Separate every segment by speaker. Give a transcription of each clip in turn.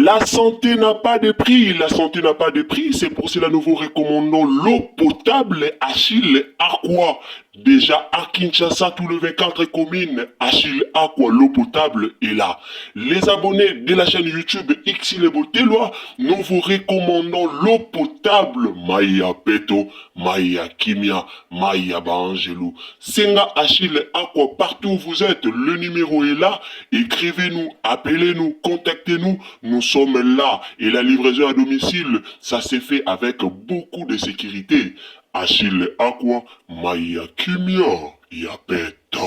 Speaker 1: La santé n'a pas de prix, la santé n'a pas de prix, c'est pour cela que nous vous recommandons l'eau potable Achille Aqua. Déjà à Kinshasa, tous les 24 communes, Achille Aqua, l'eau potable est là. Les abonnés de la chaîne YouTube Xile Botelwa, nous vous recommandons l'eau potable Maya Peto, Maya Kimia, Maya Bangelou. Senga Achille Aqua, partout où vous êtes, le numéro est là. Écrivez-nous, appelez-nous, contactez-nous. Nous sommes là. Et la livraison à domicile, ça s'est fait avec beaucoup de sécurité. Achille Aqua, Maya Kimia, Yapeto.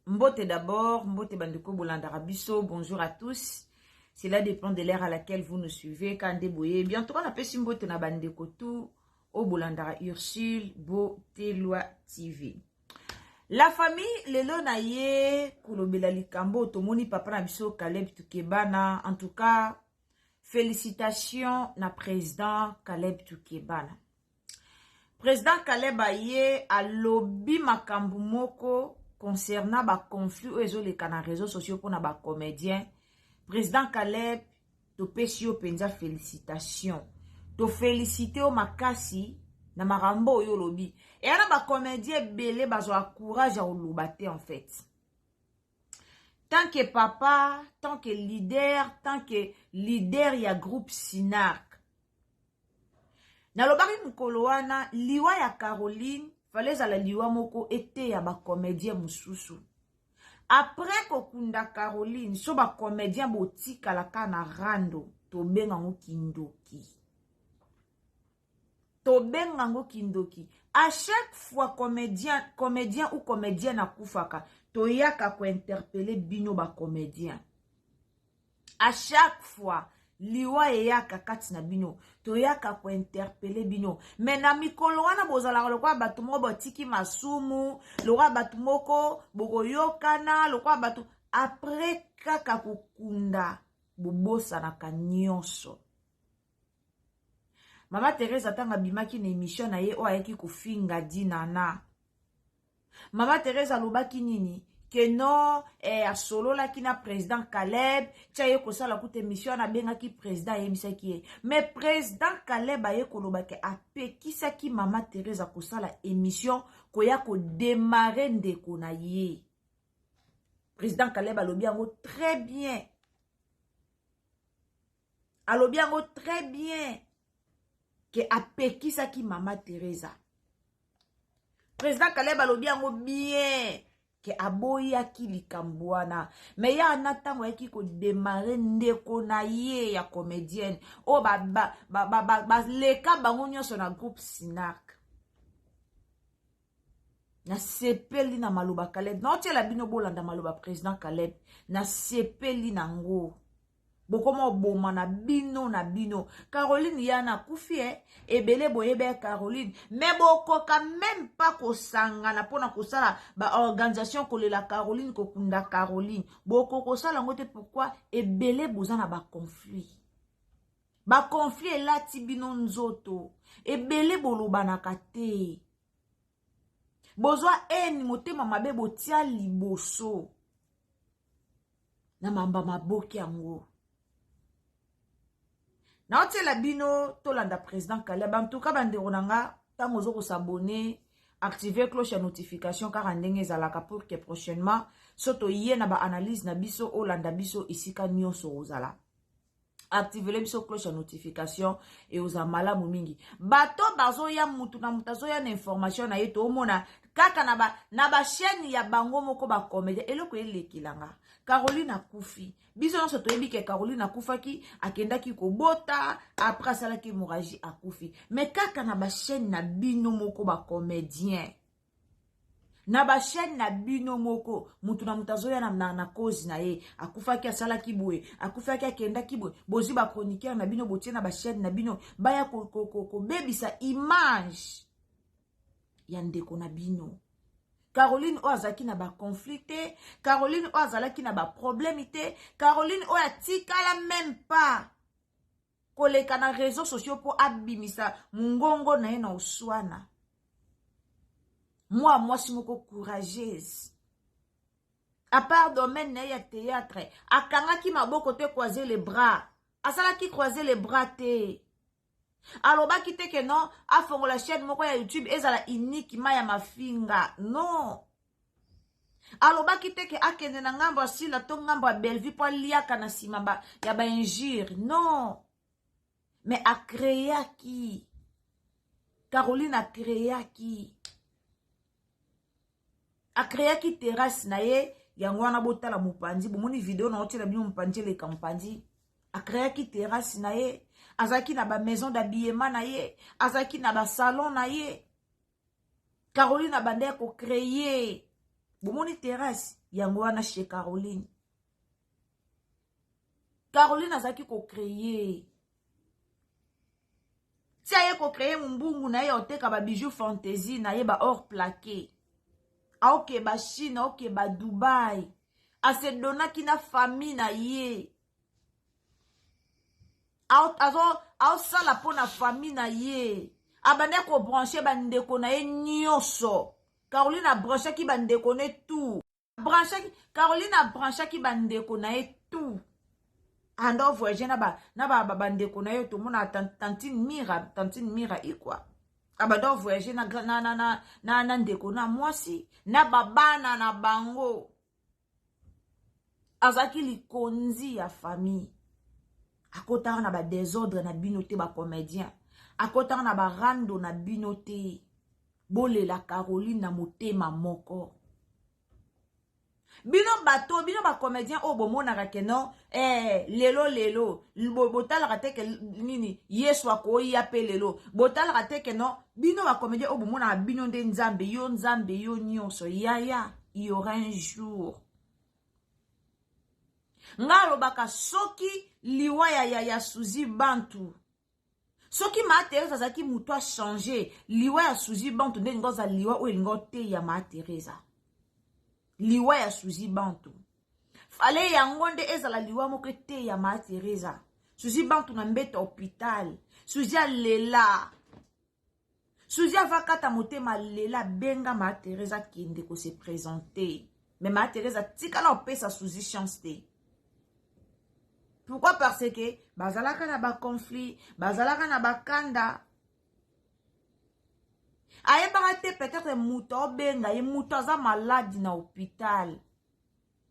Speaker 2: Mbote d'abord, Mbote Bandeko Bolandarabiso, bonjour à tous. Cela dépend de l'ère à laquelle vous nous suivez. Kande Boye, bientôt on appelle Mbote na Bandeko tout au Bolandara Ursule Botelwa TV. La famille lelo na ye kulobela likambo tomoni papa na biso Caleb Toukebana. En tout cas, félicitations na président Caleb Toukebana. Président Caleb aye alobi makambu moko concernant ba conflit ou ezoleka na réseaux sociaux pour na ba comédien. Président Caleb to pesi yo penza félicitations. To féliciter au makasi na marambo oyo lobi. Et ana ba comédien belé bazo courage à olobate en fait. Tant que papa, tant que leader ya groupe Sinak. Na lobaki mukolo wana liwa ya Caroline fallait ala liwa moko ete ya ba comédien mususu. Après kokunda Caroline so ba comédien botika la kana rando to benga ngo kindoki. To benga ngo kindoki. À chaque fois comédien ou comédienne na kufaka to yaka ko interpeller bino ba comédien. À chaque fois liwa yaka kati na bino to yaka ko interpeller bino. Mais na mikolo wana bozala lokwa batu mo botiki masumu, lokwa batu moko bokoyokana, lokwa batu après kaka kokunda bobosa na kanyonso. Mama Teresa tanga bimaki na émission na ye o ayeki kofinga dinana. Mama Teresa lobaki nini? Que non, asolola ki na président Caleb, tchaye kosala koute émission na benga ki président yebisa ki. Mais président Caleb aye kolobake ape kisa ki Mama Teresa kosala émission koya ko démarrer ndeko na ye. Président Caleb alobi yango très bien. Alobi yango très bien. Que apekisa ki Mama Teresa. Président Caleb alobi yango bien que aboya ki likambwana. Mais ya anatango yaki ko démarrer ndeko na ye ya comédienne. Oh leka bango nyonso na groupe Sinak. Na sepeli na maloba Caleb. Na otiela bino bolanda maloba président Caleb. Na sepeli nango. Bokomo boma na bino. Caroline yana kufi ebele boyebe Caroline. Mais bokoka même pas kosanga na pona kosala ba organisation kolela Caroline kokunda Caroline. Boko kosala ngote pourquoi ebele bozana ba conflit. Ba conflit elati bino nzoto. Ebele bolobana kate. Bozwa eni motema mabe botia liboso. Na mamba maboki yango. Na otela bino tolanda président Caleb. En tout cas bandeko nanga tango zo ko s'abonner, activer cloche de notification car ndenge ezalaka pour que prochainement soto yé na ba analyse na biso olanda biso isika nyonso ozala. Activez biso cloche de notification et oza malamu mingi. Bato bazo ya mutu na mutazo ya na information na yeto omona kaka na ba chaîne ya bango moko ba comédie eloko elekilanga. Caroline akufi. Biso non soto yebi ke Caroline akufaki akendaki kobota après salaki hémorragie akufi. Mais kaka na ba chaîne na bino moko ba comédien. Na ba chaîne na bino moko mutu na mutazo ya na cause na ye akufaki asalaki boye akufaki akendaki boye bozi ba chroniqueur na bino botie na ba chaîne na bino baya ko bebisa image ya ndeko na bino. Caroline o azaki na ba conflicté, Caroline o azalaki na ba problémité, Caroline o atikala même pas koleka na réseaux sociaux pour abimisa mungongo na ye na uswana. Moi, si moko courageuse. À part domaine na ya théâtre, akanga ki maboko te croiser les bras. asalaki croiser les bras te. Alobaki te que non, afongo la chaîne moko ya YouTube ezala uniquement ya mafinga. Non. Alobaki te que akende na ngambo asila to ngambo ya Bellevue po liaka na sima ya ba injure. Non. Mais a créé qui? Caroline a créé qui? A créé qui terrasse na ye yango wana botala mupanzi bomoni vidéo na otela bino mupanzi le kampanzi. A créé qui terrasse na ye, azaki na ba maison d'habillement na ye, azaki na ba salon na ye. Caroline a bande ko créer. Bomoni terrasse yango wana chez Caroline. Caroline azaki ko créer. Si aye ko créer mbungu na ye oteka ba bijoux fantaisie na ye ba or plaqué. Aoke ba Chine, aoke ba Dubai. Ase donaki na famille na ye. Ao sala po na famille na ye. Abande ko brancher bandeko na ye nyonso. Caroline a branché ki bandeko ne tout. Caroline a branché ki bandeko na ye tout. Ando voyage na ba bandeko na ye tout mona tantine mira e quoi. Abando voyage na ndeko na mwasi na babana na bango. Azaki likonzi ya famille. Akotaka na ba désordre na binote ba comédien. Akotaka na ba rando na binote. Bole la Caroline na motema moko. Bino bato, bino ba comédien o bomona rakeno, lelo, botala rateke nini, yesu ako yape lelo. Botala rateke no, bino ba comédien o bomona bino nde nzambe yo nyonso, yaya, il y aura un jour. Ngalo baka soki liwa ya Suzy Bantu. Soki ma Teresa zaki muto a changé, liwa ya Suzy Bantu nde ngoza liwa o elingo te ya ma Teresa. Liwa ya Suzy Bantu. Fale ya ngonde ezala liwa moke te ya ma Teresa. Suzy Bantu na mbeta hôpital. Suzy a lela. Suzy avakata motema lela benga ma Teresa kende ko se présenter. Mais ma Teresa tika na opesa Suzy chance te. Pourquoi? Parce que bazalaka na ba conflit, bazalaka na ba kanda. Aye barate peut-être muto benga, ye muto aza malade na hôpital.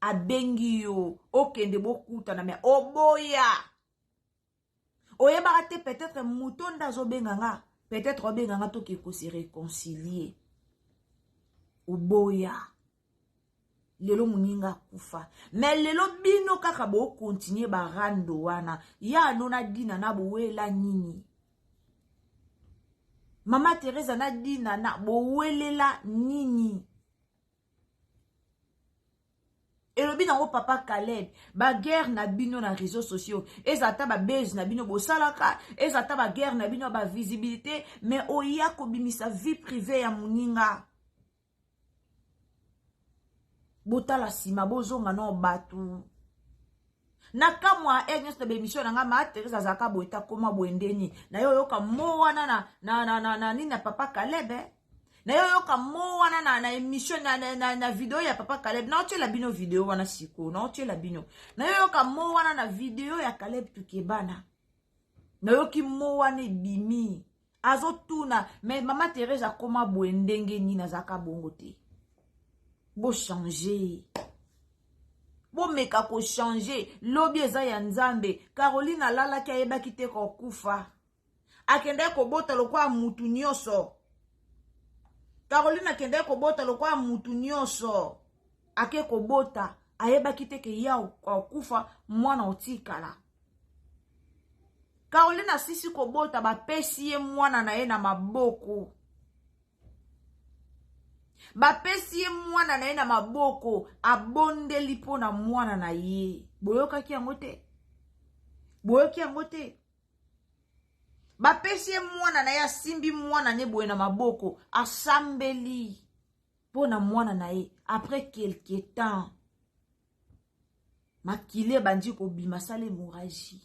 Speaker 2: A bengi yo, okende bokuta na me oboya. Oye barate peut-être muto ndazo benga nga, peut-être obenga nga to ko se réconcilier. Oboya. Lelo muninga kufa. Mais lelo bino kaka bo continuer ba rando wana. Ya nona dina na bowela nini. Mama Teresa na dina na bowelela nini. Elobi na o papa Caleb. Ba guerre na bino na réseaux sociaux. Ezata ba base na bino bosalaka. Ezata ba guerre na bino ba visibilité. Mais oya kobimisa vie privée ya muninga. Botala sima bozonga no batu. Nakamwa Ernest de bémission nga ma Teresa zaka boita koma boendeni. Na yo yoka mo wana na nina papa Caleb. Na yo yoka mo wana na émission na vidéo ya papa Caleb. Na oche la bino vidéo wana siko. Na oche la bino. Na yo yoka mo wana na vidéo ya Caleb Tukebana. Na yo ki mo wana bimi. Azo tuna. Mais mama Teresa koma boendenge nina zaka bongo te. Bo changer. Bo meka ko changer. Lobi eza ya nzambe. Caroline alala ki ayeba kite ko kufa. Akende ko bota lokwa mutu nyonso. Caroline akende ko bota lokwa mutu nyonso. Ake ko bota. Ayeba kite ke ya ko kufa mwana otikala. Caroline asisi ko bota ba pesi ye mwana na ye na maboko. Bapesi ye mwana na ye na maboko abondeli po na mwana na ye. Boyoka yango te. Boyoki yango te. Bapesi ye mwana na ye asimbi mwana ne boye na maboko asambeli po na mwana na ye. Après quelque temps makile bandi ko bima sale hémorragie.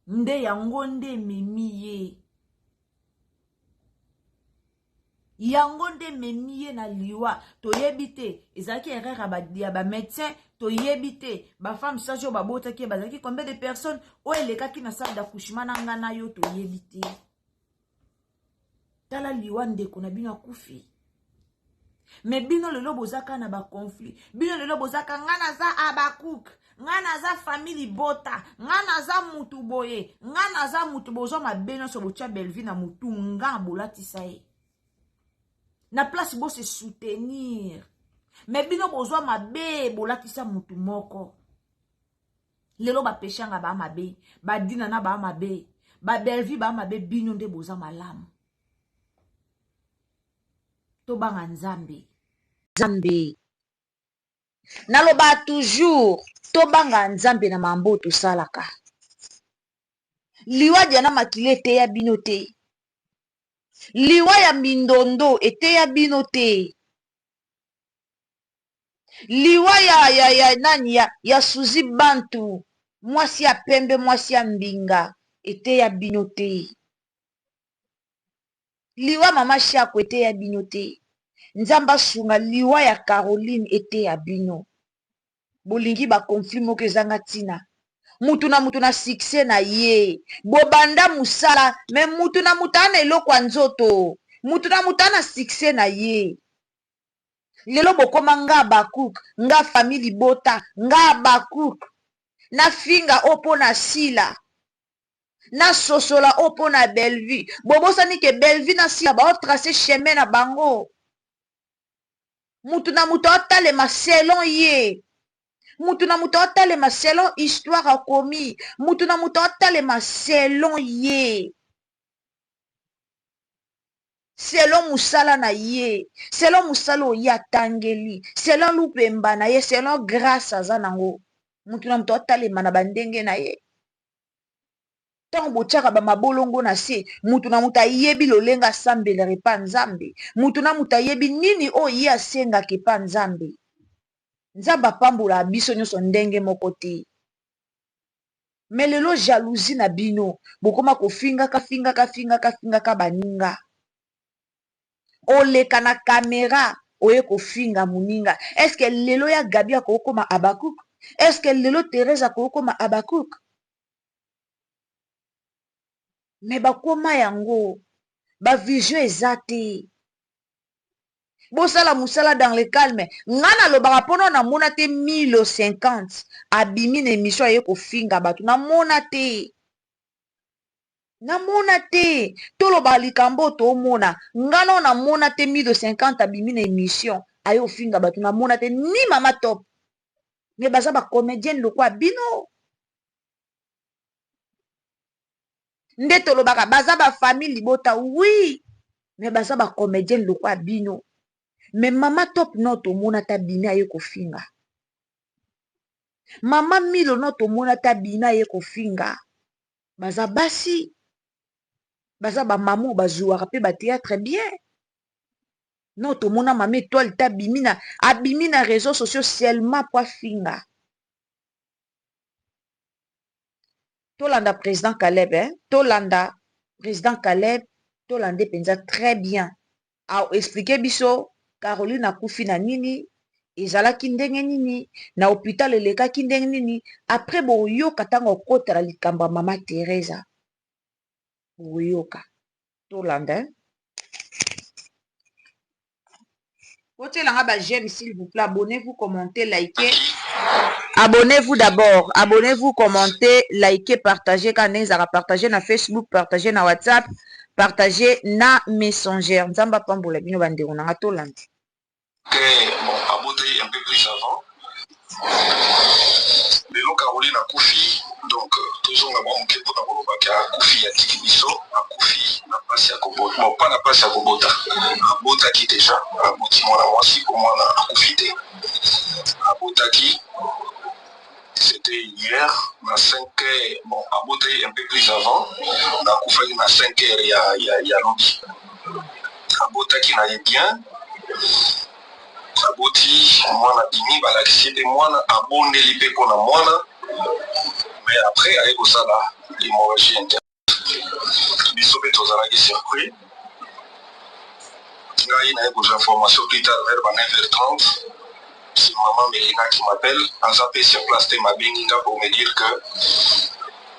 Speaker 2: Nde yango nde memi ye. yango nde memi ye na liwa toyebi te ezalaki erreur ya bamédecin toyebi te bafemme sage oyo babotaki ye bazalaki combien de personnes oyo elekaki na salle d'accouchement na nga na yo toyebi te tala liwa ndeko na bino akufi me bino lelo bozaka na baconflit bino lelo bozaka nga naza Abakuk nga naza famille bota nga naza mutu boye nga naza mutu bozwa mabe nyonso botya belvi na mutu nga bolatisa ye na place bo se soutenir me bino bozwa mabe bolatisa mutu moko lelo bapeshanga ba mabe badina na ba mabe babelvi ba mabe bino nde boza malamu tobanga nzambe naloba toujours tobanga nzambe na mambo tosalaka liwa diana makile ete ya bino te liwa ya mindondo ete ya bino te liwa ya nani ya Suzi Bantu mwasi ya pembe mwasi ya mbinga ete ya bino te liwa mama Shako ete ya bino te nzamba sunga liwa ya Caroline ete ya bino bolingi ba conflit moko ezanga tina mutu na succès na ye bobanda musala me mutu na mutana eloko ya nzoto mutu na mutana succès na ye lelo bokoma nga Abakuk nga famille bota nga Abakuk na finga opo na sila na sosola opo na belvi bobosani ke belvi na sila baotrace chemin na bango mutu na mutu otalema selon ye mutu na mutu otalema selon histoire akomi mutu na mutu otalema selon ye selon musala na ye selon musala oye atangeli selon lupemba na ye selon grâce aza nango mutu na mutu otalema na bandenge na ye ntango botyaka bamabolongo na se mutu na mutu ayebi lolenga asambelaka epa nzambe mutu na mutu ayebi nini oyo ye asengaka epa nzambe nzambe apambola biso nyonso ndenge moko te me lelo jalousie na bino bokoma kofingaka baninga oleka na kamera oye kofinga moninga eske lelo ya Gabi akokoma Abakuk eske lelo Teresa akokoma Abakuk me bakoma yango bavision eza te bosala musala dans le calme nga nalobaka mpono namona te 1050 abimi na émission aye kofinga bato namona te tolobaka likambo tomona nga no namona te 1050 abimi na émission aye kofinga bato namona te ni mama top me baza bacomédienne lokwa bino nde tolobaka baza bafamille libota oui me baza bacomédienne lokwa bino me mama top no tomona ta bina ye kofinga mama milo no tomona ta bina ye kofinga baza basi baza bamamo bazwaka pe batéâtre bien no tomona mama étoile ta abimi na réseaux sociaux seulement po afinga tolanda président Caleb tolanda président Caleb tolande penza très bien a expliquer biso Caroline akufi na nini ezalaki ndenge nini na hôpital elekaki ndenge nini après boyoka ntango okotela likambo ya mama Teresa boyoka tolanda otelanga ba j'aime s'il vous plaît abonnez-vous commentez likez abonnez-vous d'abord abonnez-vous commentez likez partagez quand nezaka partagez na Facebook partagez na WhatsApp partagez na Messenger nzamba pambola bino bandeko nanga tolanda
Speaker 3: bon, aboté un peu plus avant. Mais donc, Caroline a Koufi, donc toujours la bombe qui est pour la Koufi, a Tiki Bisso, a Koufi, n'a pas si à Kobota. Bon, pas n'a pas si à Kobota. A Bota qui déjà, a Boti, moi, aussi, pour moi, a Koufi. A Bota qui, c'était hier, à 5 heures, bon, a Bota un peu plus avant, on a Koufi à 5 heures, il y a l'autre. A Bota qui n'allait bien. Aboti mwana bimi balakisi te mwana abondeli pe mpona mwana mais après aye kosala hémorragie interne biso mpe tozalaki surpris Ngai na vos informations plus tard vers 9h30. C'est maman Mélina qui m'appelle. Azapé sur place de ma benginga pour me dire que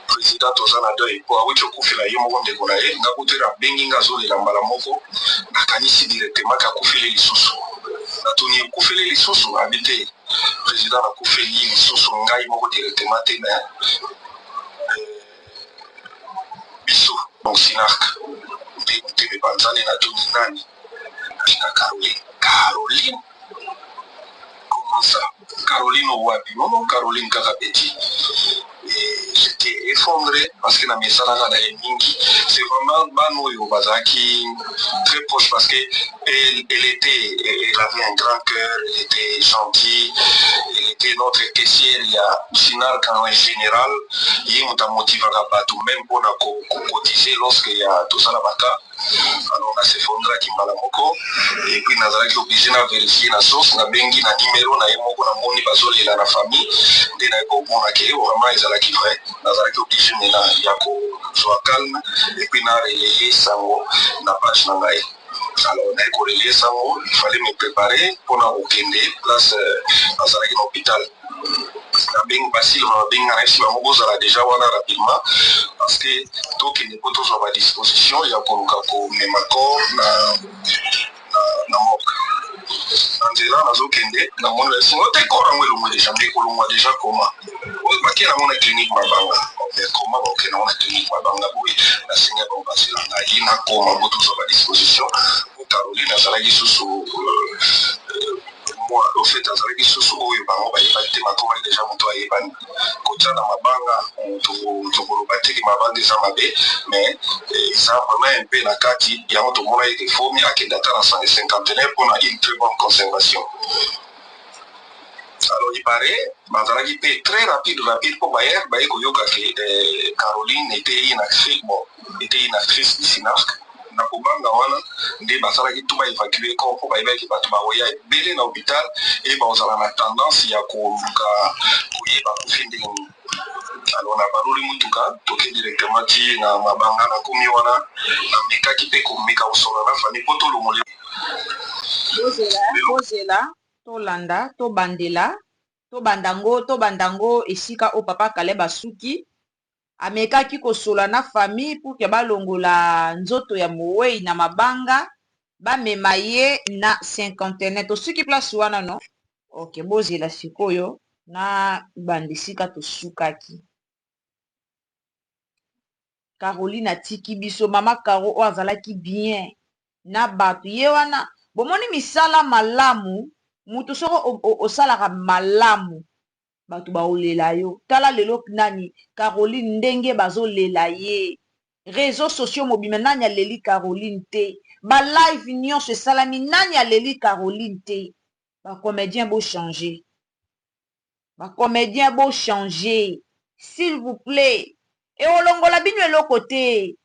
Speaker 3: président Tozana Deuil pour avoir chocoufé la yomo de Gonae, n'a goûté la benginga zone la malamoko, n'a canisi directement qu'à couffer les sous. N'a tenu couffer les sous, habité. Président a coufé les sous, ngai moko directement témé. Bissou, donc Sinark. Des Banzane n'a tout nani. N'a Caroline. Comment ça? Caroline Ouabi, non, Caroline Kakapeti. Et j'étais effondré parce que la Messala c'est vraiment Banoyo Bazaki, très proche parce qu'elle avait un grand cœur, elle était gentille, elle était notre caissière, il y a Sinar en général, il y a motivé à tout même pour cotiser lorsqu'il y a tout ça là-bas. Alors on a s'effondré à Kimbalamoko et puis nous avons obligé de vérifier la source, na bengi na numéro na yemoko na moni bazoli la famille de na ko bona ke vraiment ils ala ki vrai nous avons obligé na yako soit calme et puis na relayer sango na page na ngai. Alors on a relayer sango, il fallait me préparer pour na okende place dans un hôpital. La bing facile, la bing arrive, ma mogo ça déjà voilà rapidement parce que tout qui n'est pas toujours à disposition, il y a pour le cas pour mes macors na mok. Angela na zo kende na mon le singo te ko rangwe lo mo déjà mais ko lo déjà comment. O ma ki na mon clinique mabanga. Mais comment on que na mon clinique mabanga boy na singa bon facile na ina ko ma bo toujours à disposition. Pour Caroline na sala sous moi au fait dans avec sous oyo ba mo ba yibate makoma déjà moto ayibani kota na mabanga to ko bateki mabanga za mabe mais ça vraiment un peu na kati ya moto mona ite fomi akenda ta na 150 pour une très bonne conservation. Alors il paraît Mazaraki était très rapide pour Bayer Koyoka que Caroline était une actrice du Sinark. Na kubanga wana nde basala ki tuba évacuer corps pour baïba ki batu baoya belé na hôpital et ba ozala na tendance ya koluka kuyeba kufindi. Alors on a baloli mutuka toke directement ti na mabanga na komi wana na meka ki pe komeka osola na fami poto lo mole
Speaker 2: bozela tolanda to bandango esika o papa Kaleba Suki amekaki kosola na famille pour ke balongola nzoto ya mowei na mabanga bamema ye na cinquantaine tosuki place wana no. Ok, bozela sikoyo na bandisika tosukaki. Caroline atiki biso mama Caro o azalaki bien na batu ye wana bomoni misala malamu mutu soko osalaka malamu batu baolela yo tala lelo nani Caroline ndenge bazolela ye réseaux sociaux mobima nani aleli Caroline te ba live nyonso esalami nani aleli Caroline te. Ba comédien beau changer s'il vous plaît et olongola bino eloko te et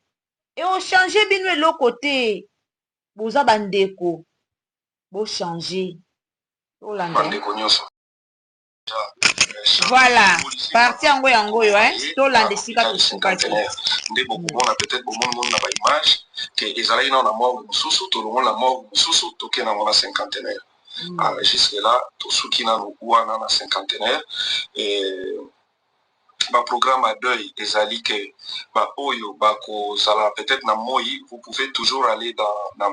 Speaker 2: o changer bino eloko te boza bandeko beau changer olanda. Voilà, parti yango yo tolanda esika tosukaki
Speaker 3: nde bokomona peut-être bomoni na baimage ke ezalaki nao na morgue mosusu tolongo na morgue mosusu toke nango na cinquantenaire. Jusque là tosuki nano wana na cinquantenaire ba programme à deuil des alliés que ba oyo ba ko sala peut-être na moi vous pouvez toujours aller dans la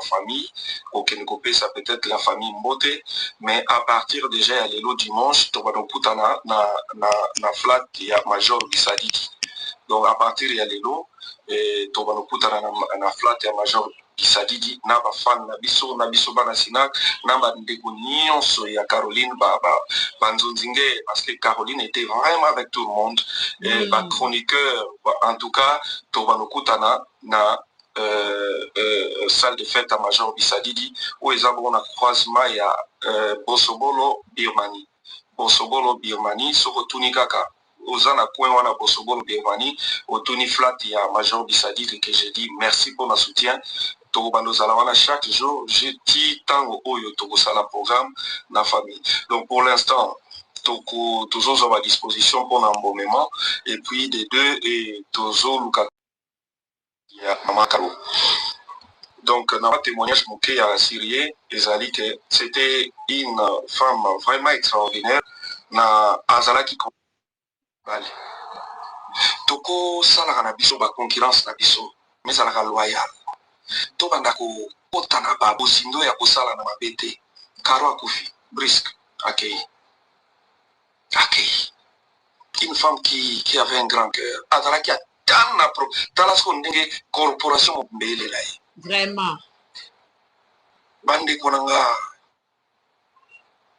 Speaker 3: famille auquel copé ça peut-être la famille Mbote mais à partir déjà ya lelo dimanche to ba dokutana na flat ya Major Bisadiki. Donc à partir ya lelo to ba dokutana na flat ya Major Bisadiki na ba fan na biso bana sinak na ba ndeko nyonso ya Caroline banzonzinge parce que Caroline était vraiment avec tout le monde et ba chroniqueur en tout cas to ba dokutana na salle de fête à Major Bisadidi où ils ont un croisement il y a Bosobolo Birmanie soko tunikaka ozana coin wana Bosobolo Birmanie otuni flat il y a Major Bisadidi que j'ai dit merci pour le soutien. Chaque jour, j'ai dit tant au Togo programme la famille. Donc pour l'instant, toujours à disposition pour un bon moment. Et puis des deux, et toujours il y a Maman Kalo. Donc, dans le témoignage moqué à Syrie, Ezali, c'était une femme vraiment extraordinaire. Na Azala qui vale. Toko salaka na biso ba concurrence na biso, mais salaka loyal. To banda ko otana ba bosindo ya kosala na mabete. Karo akufi, brisque, accueilli. Accueilli. Une femme qui avait un grand cœur. Azala qui a tant na pro. Talasco ndenge corporation mbele là.
Speaker 2: Vraiment.
Speaker 3: Bande konanga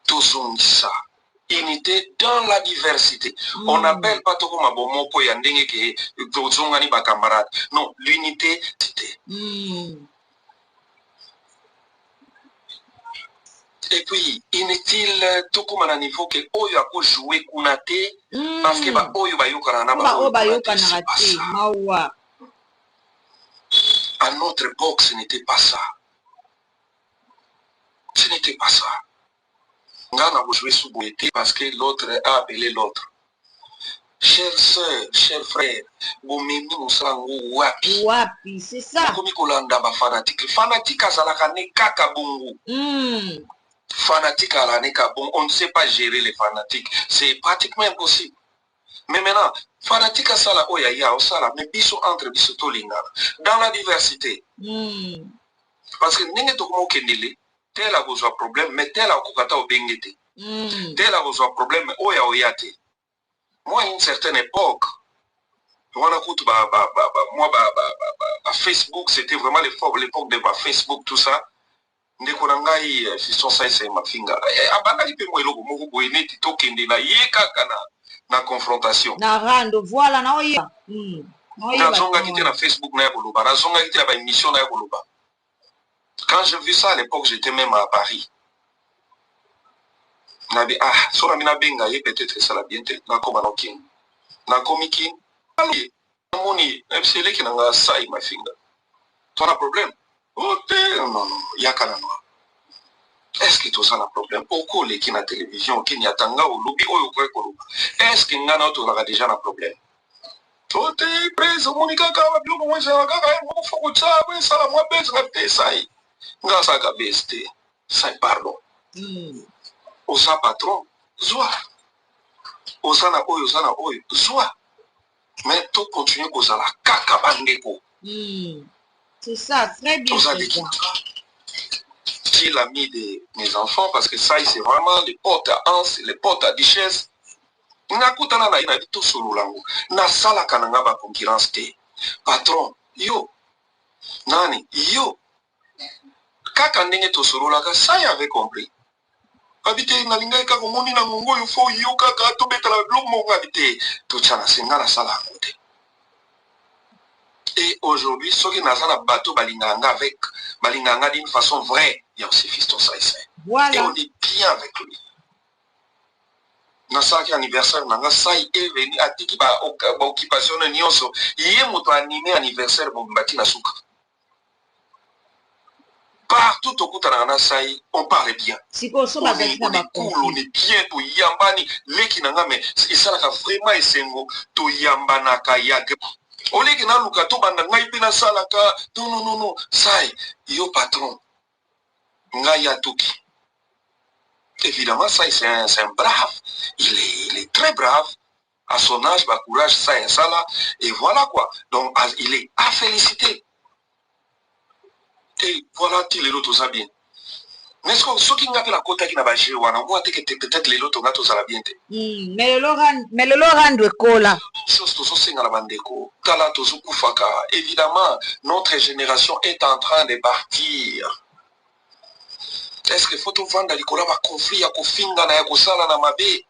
Speaker 3: tozongisa. Unité dans la diversité. On n'appelle pas tout comme Abomoko Yandenge qui est ba camarade. Non, l'unité, c'était. Et puis, inutile tout comme à un niveau que Oyo a joué Kunate parce que ba Oyo ba Yokarana ba à notre époque, ce n'était pas ça. Ce n'était pas ça. Ngana vous jouez sous Boété parce que l'autre a appelé l'autre. Chers sœurs, chers frères, vous m'aimez ou wapi.
Speaker 2: Wapi, c'est ça.
Speaker 3: Comme Kolanda ba fanatique. Fanatique à Zalakane Kakabungu. Fanatique à l'année Kabung. On ne sait pas gérer les fanatiques. C'est pratiquement impossible. Mais maintenant, fanatique à Sala Oyaya, Osala, mais biso entre biso Tolinga. Dans la diversité. Parce que n'est-ce pas que tel a besoin de problème, mais tel a kokata au bengete. Tel a besoin de problème, mais oya oyate. Moi, à une certaine époque, moi, Facebook, c'était vraiment l'époque de Facebook, tout ça. Ndekonangai, fiston ça, c'est ma finga. Abanga lipe moi logo, moko boyene tito kende na yeka kana na confrontation.
Speaker 2: Na rando, voilà, na oya.
Speaker 3: Na zonga kite na Facebook na yakoloba, na zonga kite na ba émission na yakoloba. Quand j'ai vu ça à l'époque, j'étais même à Paris. Nabi sora mina benga ye peut-être ça la bien na koma no king. Na komi king. Ali moni MCL qui nanga sai ma finga. Tu as un problème? Oh non, yakana no. Est-ce que tout ça a un problème? Oko le qui na télévision qui n'y atanga au lobby oyo ko ekoloba. Est-ce que ngana to la déjà un problème? Tote preso monika ka ba bio mo nzela ka ka mo foko tsa we sala mo bese na te sai. Ngasa ka beste. Sai pardon. Osa patron, zoa. Osana oyo, zoa. Mais tout continue à la kakabandeko.
Speaker 2: C'est ça, très bien.
Speaker 3: C'est l'ami de mes enfants, parce que ça, c'est vraiment les portes à anse, les portes à duchesse. Nakutana na ina tout solo lango. Na sala kananga ba concurrence te. Patron, yo. Nani, yo. Kaka ndenge to solo la ka, ça y avait compris. Habité na linga ka komoni na ngongo yo fo yo kaka to betala blok mo habité tout ça na singa na sala côté. Et aujourd'hui ceux qui na sala bateau balinganga avec balinganga d'une façon vraie, il y a aussi fiston ça ici.
Speaker 2: Voilà.
Speaker 3: Et on est bien avec lui. Na sa ki anniversaire nanga ça est venu à tiki ba occupation na nyonso yé moto animé anniversaire bon bati na suka. Partout au Koutanana Saï, on parle bien. On est cool, on est bien, to yambani, lekinanga, mais ça là vraiment esengo, to yambana kayak. Olé na luka to banda ngai pina salaka, non, Saï, yo patron, ngai atoki. Évidemment, Saï c'est un brave, il est très brave. À son âge, bah courage, ça là, et voilà quoi. Donc il est à féliciter. Et voilà, les lotos ça bien. Mais ce que ceux qui n'ont pas la côte qui n'a pas joué, on voit que peut-être les lotos n'ont pas bien.
Speaker 2: Mais le Laurent de Cola.
Speaker 3: Chose tous ces la bande d'éco. Tala tous Koufaka. Évidemment, notre génération est en train de partir. Est-ce qu'il faut tout vendre les colas à conflit, à Kofinga, à Kosala, à Mabé?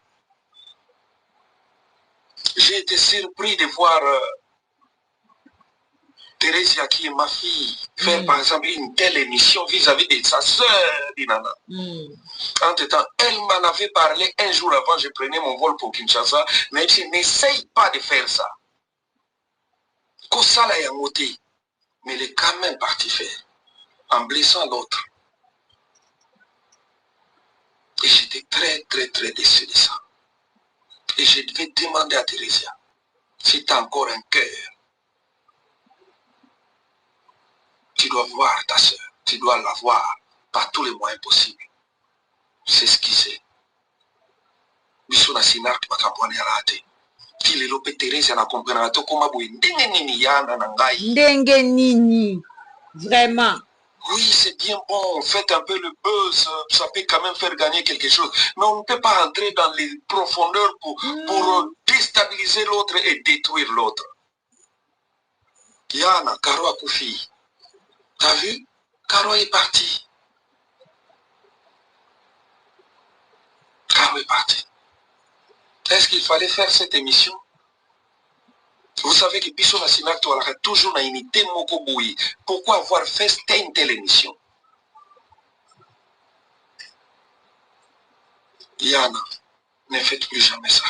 Speaker 3: J'ai été surpris de voir Thérèse, qui est ma fille, faire par exemple une telle émission vis-à-vis de sa sœur, Dinana. Entre-temps, elle m'en avait parlé un jour avant, je prenais mon vol pour Kinshasa, mais je n'essaye pas de faire ça. Kosala est moté, mais il est quand même parti faire, en blessant l'autre. Et j'étais très déçu de ça. Et je devais demander à Thérèse, si tu as encore un cœur, Tu dois voir ta soeur. Tu dois la voir par tous les moyens possibles. C'est ce qui c'est. Biso na sinark makambwani alate. Kile lope Thérèse na comprendre to koma boye ndenge nini yana na ngai.
Speaker 2: Ndenge nini. Vraiment.
Speaker 3: Oui, c'est bien bon, faites un peu le buzz, ça peut quand même faire gagner quelque chose. Mais on ne peut pas entrer dans les profondeurs pour déstabiliser l'autre et détruire l'autre. Yana, Karo a Koufi. T'as vu? Karo est parti. Karo est parti. Est-ce qu'il fallait faire cette émission? Vous savez que Biso Nassinak a toujours une unité Mokoboui. Pourquoi avoir fait une telle émission? Yana, ne faites plus jamais ça.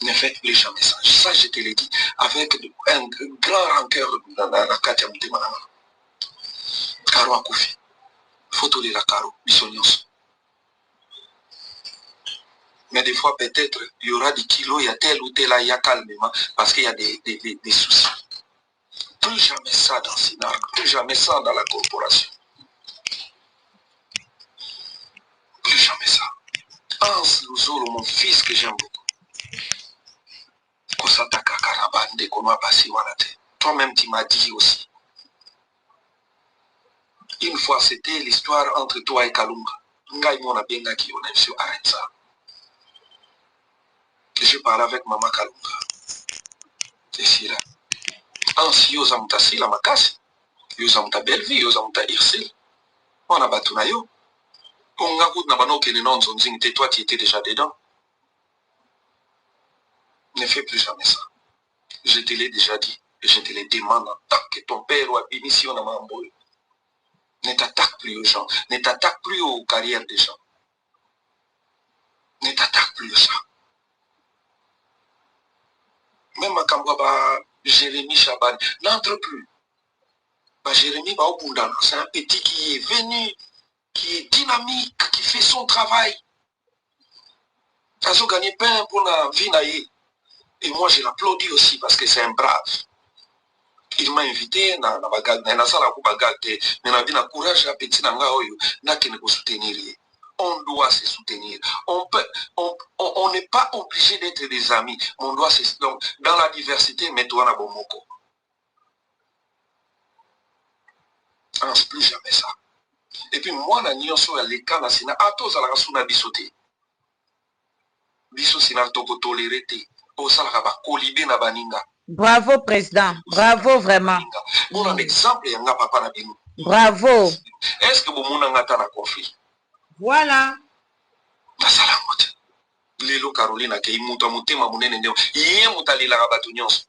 Speaker 3: Ne faites plus jamais ça. Ça, je te l'ai dit avec un grand rancœur dans la Katia Moutemanama. Karo Akoufi. Photo de la Karo, Bissonios. Mais des fois, peut-être, il y aura des kilos, il y a tel ou tel, il y a calmement, parce qu'il y a des soucis. Plus jamais ça dans Sinar, plus jamais ça dans la corporation. Plus jamais ça. Hans Luzolo, mon fils que j'aime beaucoup. Toi-même, tu m'as dit aussi. Une fois, c'était l'histoire entre toi et Kalunga. Ngai mona benga ki on a monsieur arrête ça. Je parle avec maman Kalunga. C'est si là. Ansi yo zamuta sila makasi. Yo zamuta Belleville, yo zamuta Irsil. On a battu na yo. On a goûté na bano ke non zonzing te toi tu étais déjà dedans. Ne fais plus jamais ça. Je te l'ai déjà dit. Et je te le demande en tant que ton père ou à Bémission à Mamboy. Ne t'attaque plus aux gens. Ne t'attaque plus aux carrières des gens. Ne t'attaque plus à ça. Même à Kambwaba, Jérémy Chaban, n'entre plus. Bah, Jérémy Baobundana, c'est un petit qui est venu, qui est dynamique, qui fait son travail. Ils ont gagné pain pour la vie. Et moi, je l'applaudis aussi parce que c'est un brave. Il m'a invité na bagage na sala ko bagage mais na bina courage à petit na nga oyo na kene ko soutenir. On doit se soutenir. On n'est pas obligé d'être des amis. On doit se donc dans la diversité mets-toi na bomoko. On ne plus jamais ça. Et puis moi na nyonso ya leka na sina ato za la suna bisoté. Biso sina to ko tolérer te. O sala ka ba kolibé na baninga.
Speaker 2: Bravo, président. Bravo, vraiment.
Speaker 3: Bon, un exemple, il y a un papa na bino.
Speaker 2: Bravo.
Speaker 3: Est-ce que vous avez un conflit?
Speaker 2: Voilà.
Speaker 3: Lelo Carolina, qui est muta mutema munene ndio. Yé mutalila rabatu nyonso.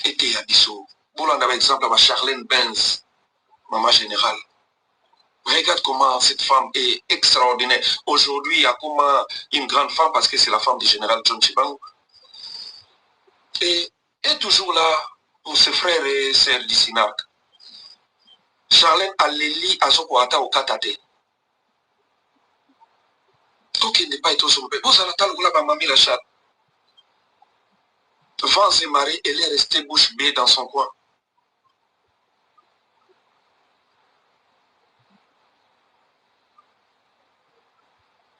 Speaker 3: Ete ya biso. Bon, on a un exemple avec Charlène Benz, maman générale. Regarde comment cette femme est extraordinaire. Aujourd'hui, il y a comme une grande femme parce que c'est la femme du général John Chibangu. Et est toujours là pour ses frères et sœurs du Sinac. Charlène Aleli Azoko Ata Okatate. Donc il n'est pas été au sommet. Vous allez attendre mamie la chatte. Vans et Marie, elle est restée bouche bée dans son coin.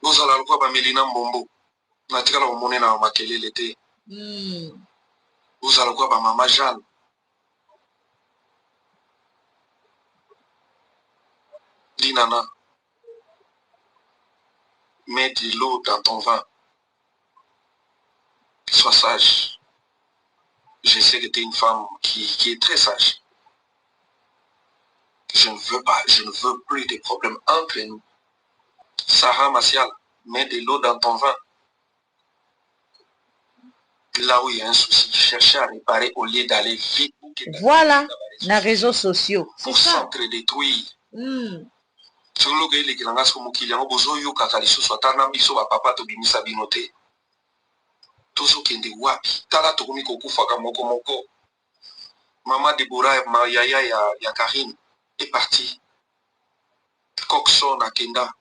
Speaker 3: Vous allez voir Mélina Mbombo. Natikala omone na makele l'été. Vous allez voir maman Jeanne. Dinana. Mets de l'eau dans ton vin. Sois sage. Je sais que tu es une femme qui est très sage. Je ne veux plus de problèmes entre nous. Sarah Massial, mets de l'eau dans ton vin. Là où il y a un souci, chercher à réparer au lieu d'aller vite.
Speaker 2: Voilà, les réseaux sociaux.
Speaker 3: Pour s'entre-détruire. Solo que les grands comme mokili yango bozo yo kaka lisusu atana biso ba papa to bimisa binote. Tozo kende wapi? Tala to komi kokufa ka moko moko. Maman Deborah ma yaya ya Karine est partie. Coxon à Kenda.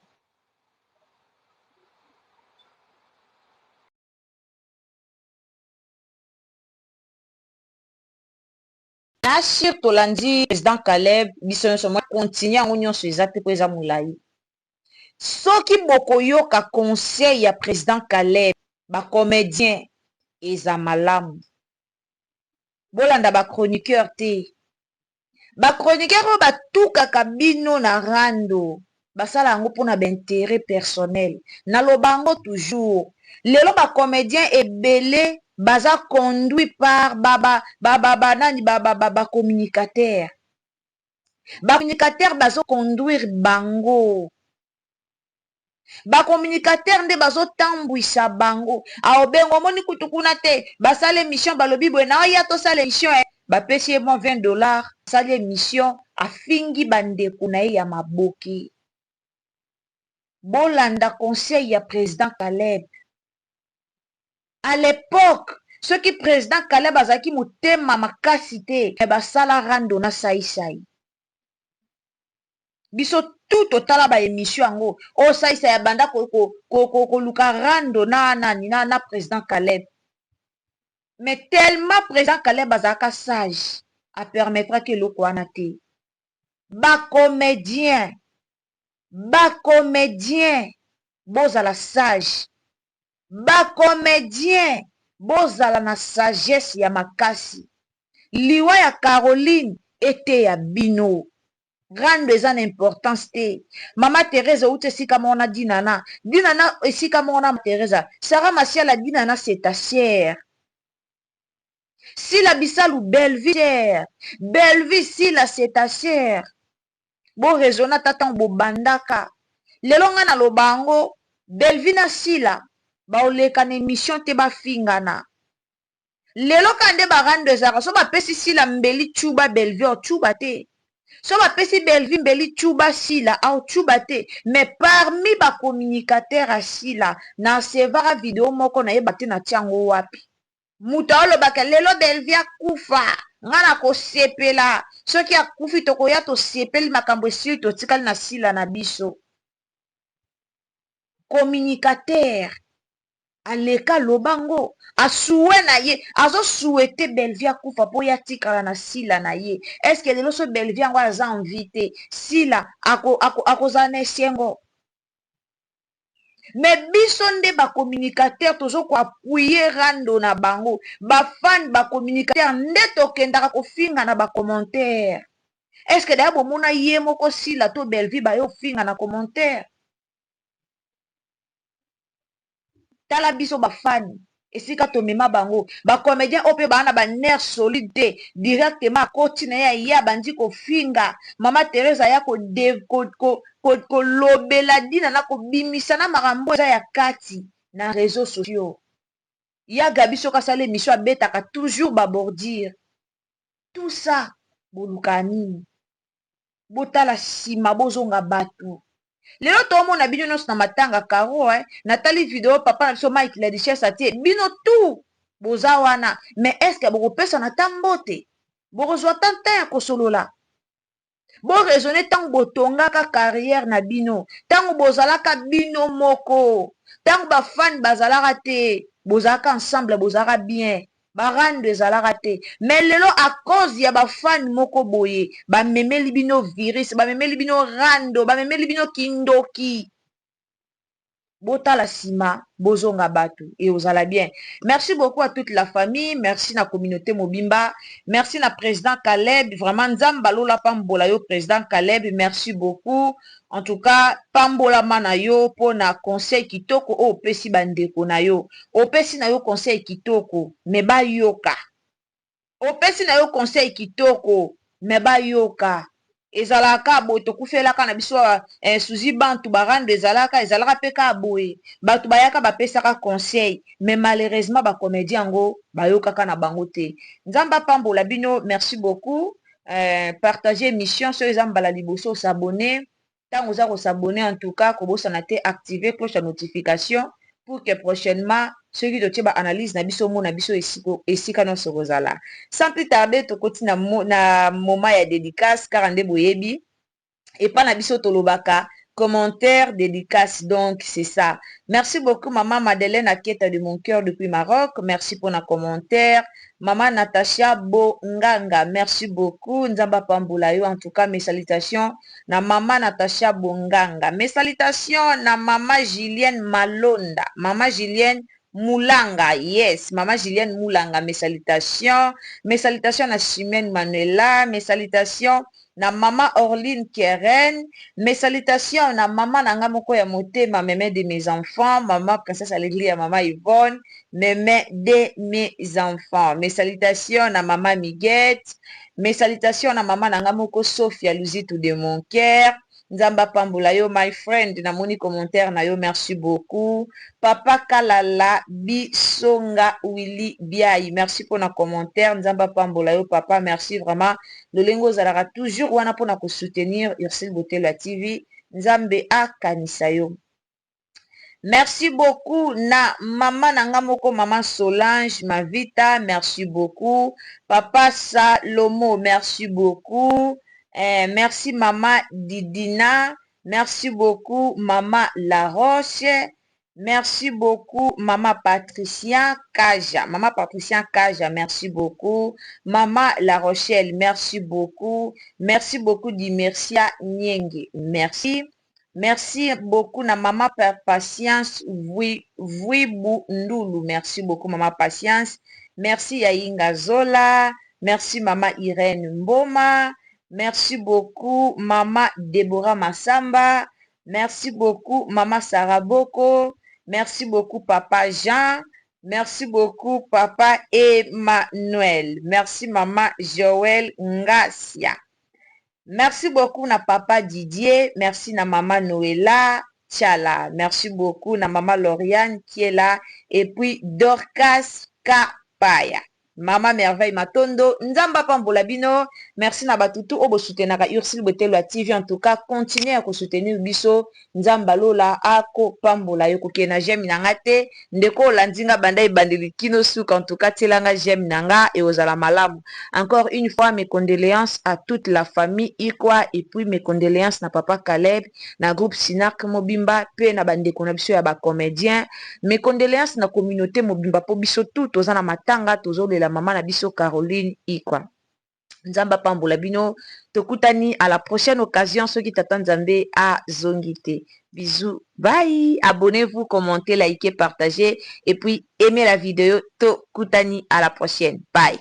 Speaker 2: Assure tolandi président Caleb biso nyonso mo continue yango nyonso eza te po eza molai. Soki bokoyoka conseil ya président Caleb bacomédien eza malamu. Bolanda bachroniqueur te. Bachroniqueur oyo batukaka bino na rando basala yango mpona baintérêt personnel. Naloba yango toujours. Lelo bacomédien ebele baza conduit par communicateur. Communicateur bazo conduire bango. Communicateur nde bazo tambwisa bango. Aobengo moni kutukuna te basale mission balobi boye na ya to sale mission bapesi ye mo $20 sale mission afingi bandeko na ye ya maboki. Bolanda conseil ya président Caleb. À l'époque, ceux qui président Caleb azaki motema makasi te basala rando na sai. Biso tout totala ba émission yango o sai ya banda ko luka rando na président Caleb. Mais tellement président Caleb azaka sage a permettra que loko wana te. Comédien bozala sage. Comédien bozala na sagesse ya makasi. Liwa ya Caroline ete ya bino. Grande eza na importance te. Mama Teresa ute esika mona dinana. Dinana esika mona Teresa. Sarah Masiala dinana c'est ta chère. Si la bisalu Belleville. Belleville si la c'est ta chère. Bo rezona tatan bo bandaka. Lelonga na lobango Belleville na sila. Ba oleka na émission te ba fingana. Lelo kande ba rande zara so ba pesi sila mbeli chuba Belleville chuba te. So ba pesi Belleville mbeli chuba sila au chuba te. Mais parmi ba communicateur a sila na sevara video moko na yeba te na tiango wapi. Muta olo baka lelo Belleville kufa ngana ko sepela soki akufi toko ya to sepeli makambo esi to tikali na sila na biso. Communicateur aleka lobango asuwe na ye azo souhaité Belleville kufa po ya tikala na sila na ye. Est-ce que lelo so Belleville ngo aza invité sila akozane siengo. Mais biso nde ba communicateur tozo ko appuyer rando na bango ba fan ba communicateur nde tokendaka kofinga na ba commentaire. Est-ce que d'ailleurs bomona ye moko sila to Belleville ba yo finga na commentaire. Tala biso ba fan esika to mema bango ba comédien ope bana ba nerf solide directement koti na ya bandi ko finga Mama Teresa ya ko lobela dina na ko bimisa na makambo za ya kati na réseaux sociaux. Ya gabiso ka sale mission abetaka toujours ba bordir. Tout ça bolukani. Botala sima bozonga batu. Lelo tomona bino nyonso na matanga karo natali video papa na biso Mike la richesse atie bino tout boza wana. Mais est-ce que bokopesa na tambote bokozwa tanta ya kosolola bo raisonner tango botongaka carrière na bino tango bozalaka bino moko tango ba fan bazalaka te bozalaka ensemble bozalaka bien barande ezalaka te. Mais lelo à cause ya ba fan moko boye ba memeli bino virus ba memeli bino rando ba memeli bino kindoki botala sima bozonga batu et ozala bien. Merci beaucoup à toute la famille, merci na communauté mobimba, merci na président Caleb, vraiment nzamba lola pambola yo président Caleb, merci beaucoup. En tout cas pambola mana yo po na conseil kitoko o pesi bandeko na yo opesi na yo conseil kitoko me ba yoka opesi na yo conseil kitoko me ba yoka ezalaka boye tokufelaka na biso suzi bantu barando ezalaka peka boye batu bayaka bapesaka conseil mais malheureusement ba comédien ngo bayokaka na bango te. Nzamba pambola bino, merci beaucoup. Partager émission sur ezambala liboso s'abonner tant vous avez s'abonner en tout cas kobo sanate activer cloche de notification pour que prochainement ceux qui doivent analyse na biso mo na biso esika no sorozala. Sans plus tarder to continue na moment ya dédicace car ande boyebi et pas na biso tolobaka commentaire, dédicace, donc c'est ça. Merci beaucoup, maman Madeleine Aketa de mon cœur depuis Maroc. Merci pour nos commentaires. Maman Natacha Bonganga, merci beaucoup. Nzamba Pambulayo, en tout cas, mes salutations. Na maman Natacha Bonganga. Mes salutations na maman Julienne Malonda. Maman Julienne Moulanga, yes, maman Julienne Moulanga, mes salutations. Mes salutations na Chimène Manuela, mes salutations na maman Orline Keren, mes salutations na maman nanga moko ya motema, mémé de mes enfants, maman Princesse Allegria, maman Yvonne, mémé de mes enfants. Mes salutations na maman Miguette, mes salutations na maman nanga moko Sophia Luzitu de mon cœur. Nzamba Pambula yo, my friend, na moni commentaire na yo, merci beaucoup. Papa Kalala Bisonga Willy Biaï, merci pour nos commentaires. Nzamba Pambula yo, papa, merci vraiment. Le lingo zara toujours wana pour nous soutenir Ursule Botela TV. Nzambe a Kanisayo. Merci beaucoup na maman nangamoko, maman Solange Mavita, merci beaucoup. Papa Salomo, merci beaucoup. Merci maman Didina, merci beaucoup maman Laroche, merci beaucoup maman Patricia Kaja, maman Patricia Kaja, merci beaucoup. Maman La Rochelle, merci beaucoup. Merci beaucoup Dimercia Nyenge, merci. Merci beaucoup na maman Patience Vuibu Ndulu, merci beaucoup maman Patience. Merci Yainga Zola, merci maman Irène Mboma. Merci beaucoup, maman Deborah Massamba. Merci beaucoup, maman Sarah Boko. Merci beaucoup, papa Jean. Merci beaucoup, papa Emmanuel. Merci, maman Joël Ngasia. Merci beaucoup, na papa Didier. Merci, na maman Noëlla Tchala. Merci beaucoup, na maman Lauriane qui est là. Et puis, Dorcas Kapaya. Mama Merveille Matondo, Nzamba Pambola Bino, merci na batutu obo soutenaka Ursule Botela TV, en tout cas, continuez à soutenir biso, Nzamba Lola, Ako Pambola, yoko kena j'aime nangate, ndeko landinga bandai bandeli kino souk, en tout cas, tilanga j'aime nanga et aux malamu. Encore une fois, mes condoléances à toute la famille Ikwa, et puis mes condoléances na papa Caleb, na groupe Sinak Mobimba, pe na bandeko na biso ya ba comédien, mes condoléances na communauté Mobimba po biso tout, ozana matanga, tozo de la maman na biso Caroline Ikwa. Nzamba Pambola Bino, tokutani à la prochaine occasion, ceux qui t'attendent Nzambe à Zongite. Bisous, bye, abonnez-vous, commentez, likez, partagez, et puis aimez la vidéo, tokutani à la prochaine, bye.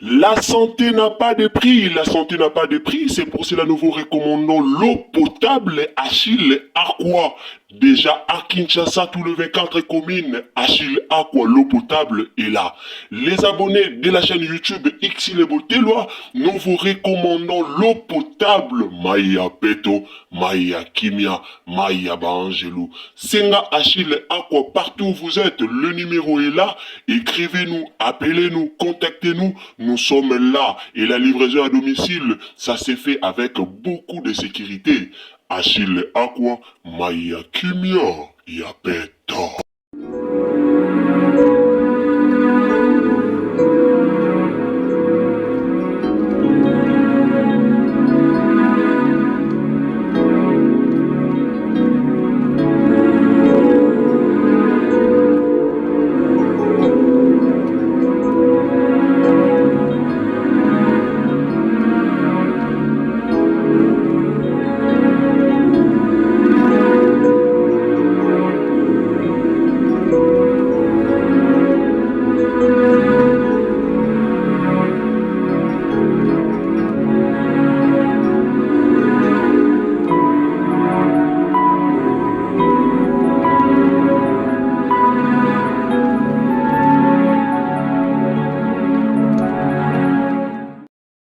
Speaker 1: La santé n'a pas de prix, la santé n'a pas de prix, c'est pour cela nous vous recommandons l'eau potable Achille Aqua. Déjà à Kinshasa, tout le 24 communes, Achille Aqua, l'eau potable est là. Les abonnés de la chaîne YouTube Xile Botelwa, nous vous recommandons l'eau potable Maya Peto, Maya Kimia, Maya Bangelou. Senga Achille Aqua, partout où vous êtes, le numéro est là. Écrivez-nous, appelez-nous, contactez-nous. Nous sommes là et la livraison à domicile, ça s'est fait avec beaucoup de sécurité. Achille Aqua, Maya Kimia, Yapeto.